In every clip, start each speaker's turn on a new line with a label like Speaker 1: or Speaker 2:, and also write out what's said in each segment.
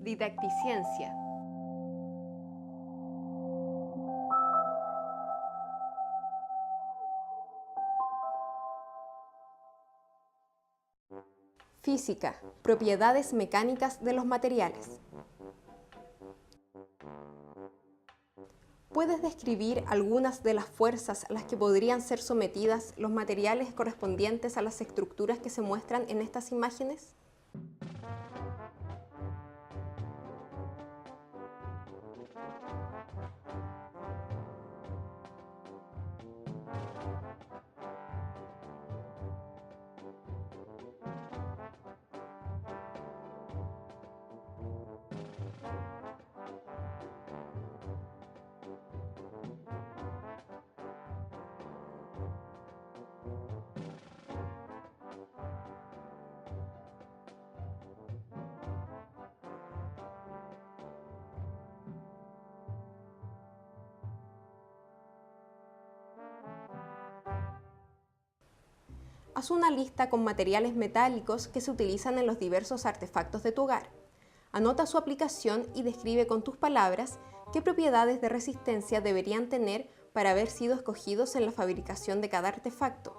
Speaker 1: Didacticiencia. Física, propiedades mecánicas de los materiales. ¿Puedes describir algunas de las fuerzas a las que podrían ser sometidas los materiales correspondientes a las estructuras que se muestran en estas imágenes? Haz una lista con materiales metálicos que se utilizan en los diversos artefactos de tu hogar. Anota su aplicación y describe con tus palabras qué propiedades de resistencia deberían tener para haber sido escogidos en la fabricación de cada artefacto.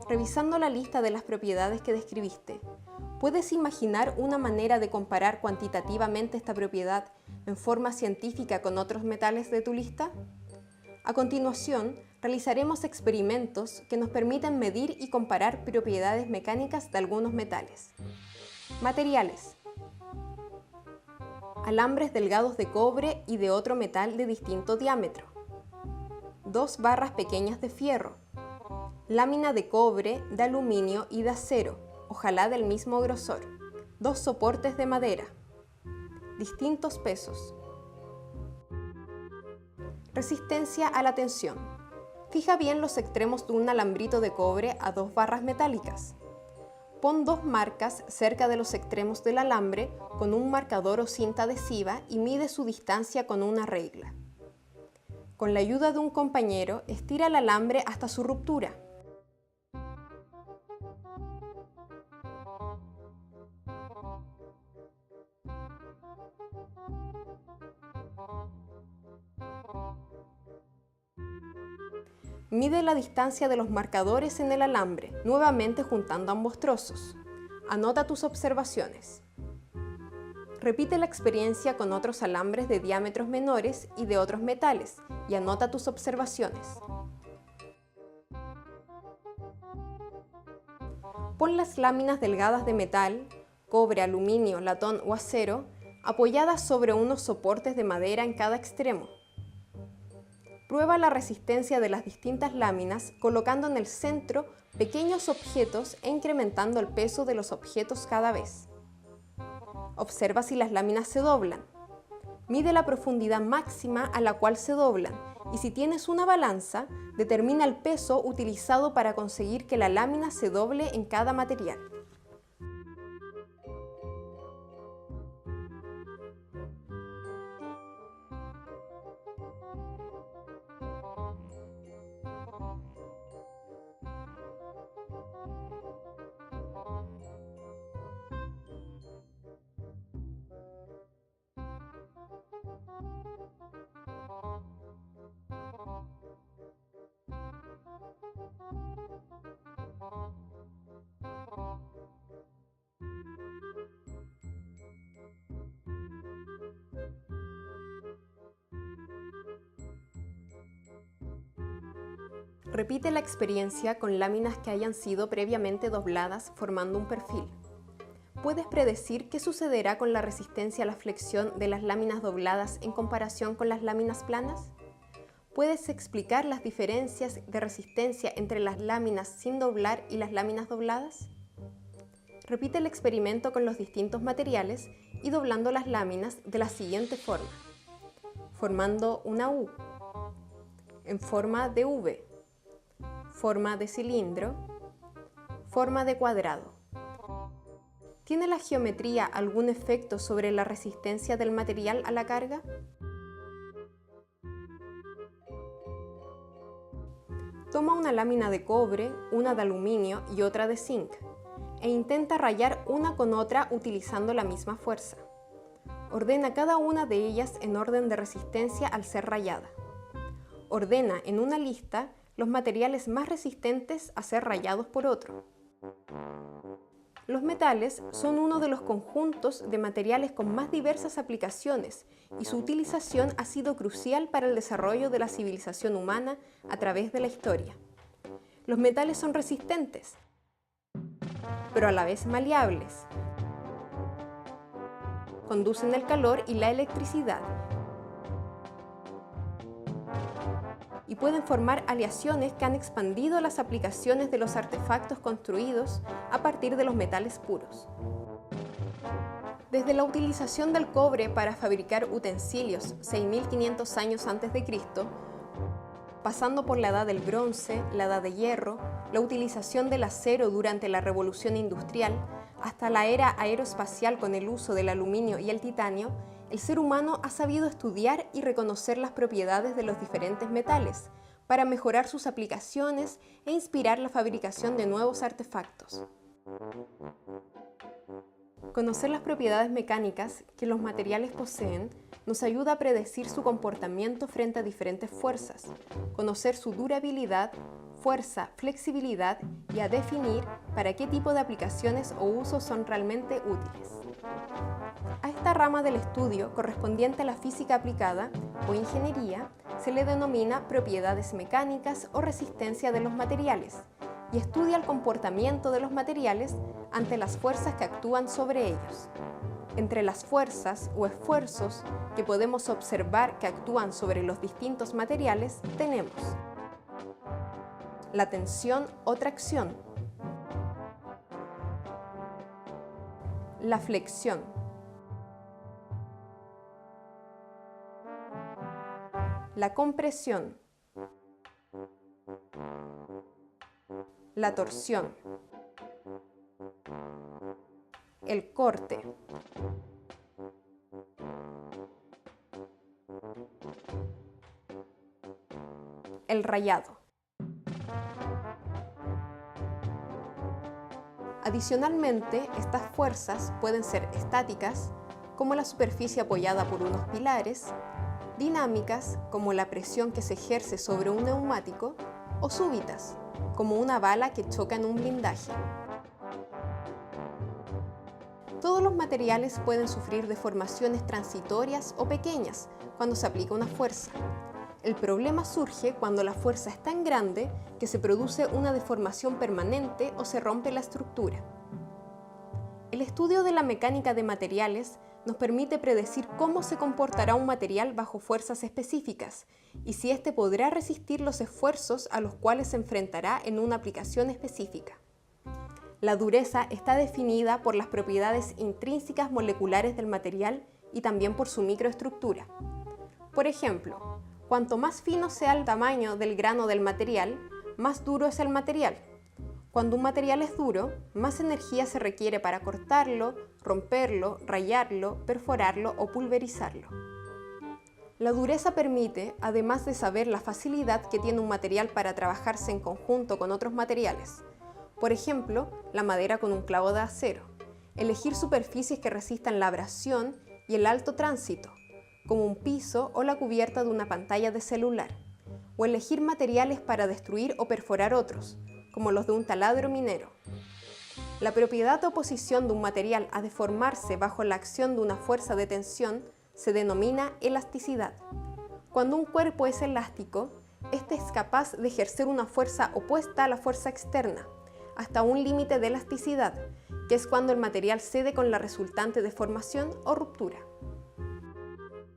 Speaker 1: Revisando la lista de las propiedades que describiste, ¿puedes imaginar una manera de comparar cuantitativamente esta propiedad en forma científica con otros metales de tu lista? A continuación, realizaremos experimentos que nos permiten medir y comparar propiedades mecánicas de algunos metales. Materiales. Alambres delgados de cobre y de otro metal de distinto diámetro. 2 barras pequeñas de fierro. Lámina de cobre, de aluminio y de acero, ojalá del mismo grosor. 2 soportes de madera. Distintos pesos. Resistencia a la tensión. Fija bien los extremos de un alambrito de cobre a 2 barras metálicas. Pon 2 marcas cerca de los extremos del alambre con un marcador o cinta adhesiva y mide su distancia con una regla. Con la ayuda de un compañero, estira el alambre hasta su ruptura. Mide la distancia de los marcadores en el alambre, nuevamente juntando ambos trozos. Anota tus observaciones. Repite la experiencia con otros alambres de diámetros menores y de otros metales y anota tus observaciones. Pon las láminas delgadas de metal, cobre, aluminio, latón o acero, apoyadas sobre unos soportes de madera en cada extremo. Prueba la resistencia de las distintas láminas colocando en el centro pequeños objetos e incrementando el peso de los objetos cada vez. Observa si las láminas se doblan. Mide la profundidad máxima a la cual se doblan y si tienes una balanza, determina el peso utilizado para conseguir que la lámina se doble en cada material. Repite la experiencia con láminas que hayan sido previamente dobladas formando un perfil. ¿Puedes predecir qué sucederá con la resistencia a la flexión de las láminas dobladas en comparación con las láminas planas? ¿Puedes explicar las diferencias de resistencia entre las láminas sin doblar y las láminas dobladas? Repite el experimento con los distintos materiales y doblando las láminas de la siguiente forma, formando una U, en forma de V, forma de cilindro, forma de cuadrado. ¿Tiene la geometría algún efecto sobre la resistencia del material a la carga? Toma una lámina de cobre, una de aluminio y otra de zinc, e intenta rayar una con otra utilizando la misma fuerza. Ordena cada una de ellas en orden de resistencia al ser rayada. Ordena en una lista los materiales más resistentes a ser rayados por otro. Los metales son uno de los conjuntos de materiales con más diversas aplicaciones y su utilización ha sido crucial para el desarrollo de la civilización humana a través de la historia. Los metales son resistentes, pero a la vez maleables. Conducen el calor y la electricidad y pueden formar aleaciones que han expandido las aplicaciones de los artefactos construidos a partir de los metales puros. Desde la utilización del cobre para fabricar utensilios 6.500 años antes de Cristo, pasando por la edad del bronce, la edad de hierro, la utilización del acero durante la revolución industrial, hasta la era aeroespacial con el uso del aluminio y el titanio, el ser humano ha sabido estudiar y reconocer las propiedades de los diferentes metales para mejorar sus aplicaciones e inspirar la fabricación de nuevos artefactos. Conocer las propiedades mecánicas que los materiales poseen nos ayuda a predecir su comportamiento frente a diferentes fuerzas, conocer su durabilidad, fuerza, flexibilidad y a definir para qué tipo de aplicaciones o usos son realmente útiles. A esta rama del estudio correspondiente a la física aplicada o ingeniería se le denomina propiedades mecánicas o resistencia de los materiales y estudia el comportamiento de los materiales ante las fuerzas que actúan sobre ellos. Entre las fuerzas o esfuerzos que podemos observar que actúan sobre los distintos materiales tenemos la tensión o tracción, la flexión, la compresión, la torsión, el corte, el rayado. Adicionalmente, estas fuerzas pueden ser estáticas, como la superficie apoyada por unos pilares, dinámicas, como la presión que se ejerce sobre un neumático, o súbitas, como una bala que choca en un blindaje. Todos los materiales pueden sufrir deformaciones transitorias o pequeñas cuando se aplica una fuerza. El problema surge cuando la fuerza es tan grande que se produce una deformación permanente o se rompe la estructura. El estudio de la mecánica de materiales nos permite predecir cómo se comportará un material bajo fuerzas específicas y si éste podrá resistir los esfuerzos a los cuales se enfrentará en una aplicación específica. La dureza está definida por las propiedades intrínsecas moleculares del material y también por su microestructura. Por ejemplo, cuanto más fino sea el tamaño del grano del material, más duro es el material. Cuando un material es duro, más energía se requiere para cortarlo, romperlo, rayarlo, perforarlo o pulverizarlo. La dureza permite, además de saber la facilidad que tiene un material para trabajarse en conjunto con otros materiales, por ejemplo, la madera con un clavo de acero, elegir superficies que resistan la abrasión y el alto tránsito, como un piso o la cubierta de una pantalla de celular, o elegir materiales para destruir o perforar otros, como los de un taladro minero. La propiedad de oposición de un material a deformarse bajo la acción de una fuerza de tensión se denomina elasticidad. Cuando un cuerpo es elástico, este es capaz de ejercer una fuerza opuesta a la fuerza externa, hasta un límite de elasticidad, que es cuando el material cede con la resultante deformación o ruptura.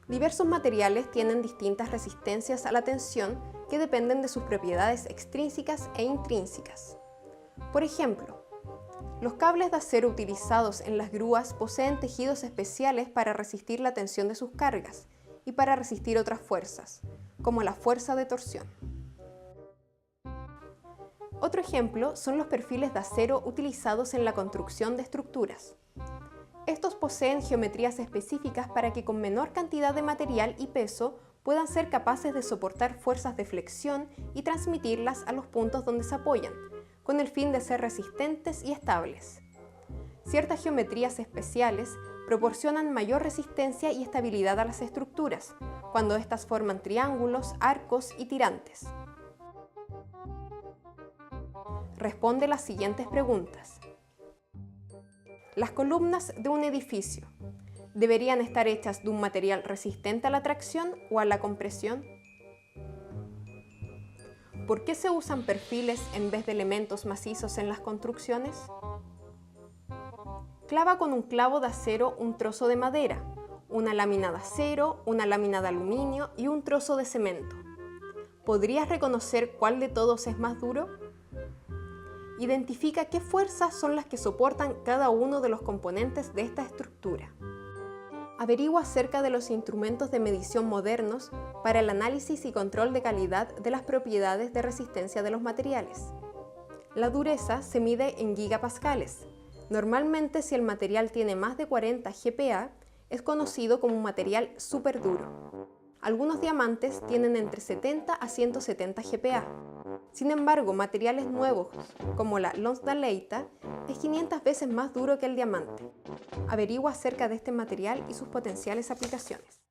Speaker 1: Diversos materiales tienen distintas resistencias a la tensión que dependen de sus propiedades extrínsecas e intrínsecas. Por ejemplo, los cables de acero utilizados en las grúas poseen tejidos especiales para resistir la tensión de sus cargas y para resistir otras fuerzas, como la fuerza de torsión. Otro ejemplo son los perfiles de acero utilizados en la construcción de estructuras. Estos poseen geometrías específicas para que con menor cantidad de material y peso puedan ser capaces de soportar fuerzas de flexión y transmitirlas a los puntos donde se apoyan, con el fin de ser resistentes y estables. Ciertas geometrías especiales proporcionan mayor resistencia y estabilidad a las estructuras, cuando éstas forman triángulos, arcos y tirantes. Responde las siguientes preguntas. Las columnas de un edificio ¿deberían estar hechas de un material resistente a la tracción o a la compresión? ¿Por qué se usan perfiles en vez de elementos macizos en las construcciones? Clava con un clavo de acero un trozo de madera, una lámina de acero, una lámina de aluminio y un trozo de cemento. ¿Podrías reconocer cuál de todos es más duro? Identifica qué fuerzas son las que soportan cada uno de los componentes de esta estructura. Averigua acerca de los instrumentos de medición modernos para el análisis y control de calidad de las propiedades de resistencia de los materiales. La dureza se mide en gigapascales. Normalmente, si el material tiene más de 40 GPa, es conocido como un material superduro. Algunos diamantes tienen entre 70 a 170 GPa. Sin embargo, materiales nuevos, como la lonsdaleita, es 500 veces más duro que el diamante. Averigua acerca de este material y sus potenciales aplicaciones.